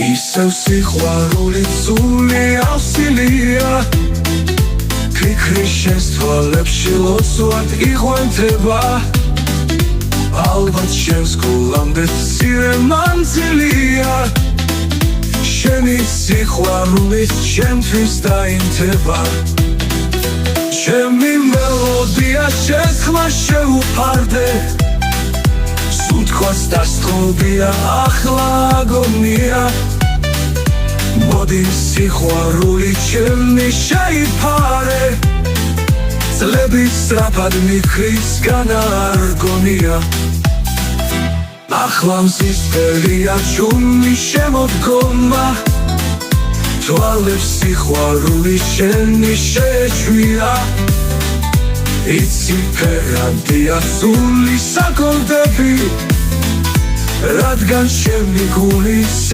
ისევ სიყვარული წული ავსილია ფიქრის შესთვალებში ლოცვად იღვენთება ალბათ შენს გულამდე მცირე მანძილია შენი სიყვარულით ჩემთვის დაინთება ჩემი მელოდია შენს ხმას შეუფარდე სუნთქვას დასწყობია ახლა აგონია მოდი სიყვარული ჩემი შეიფარე წლები სწრაფად მიქრისგან არ გონია ახლა მზისფერია ჩუმი შემოდგომა თვალებს სიყვარული შენი შეეჩვია იცი ფერადია სული საკოლდები რადგან ჩემი გული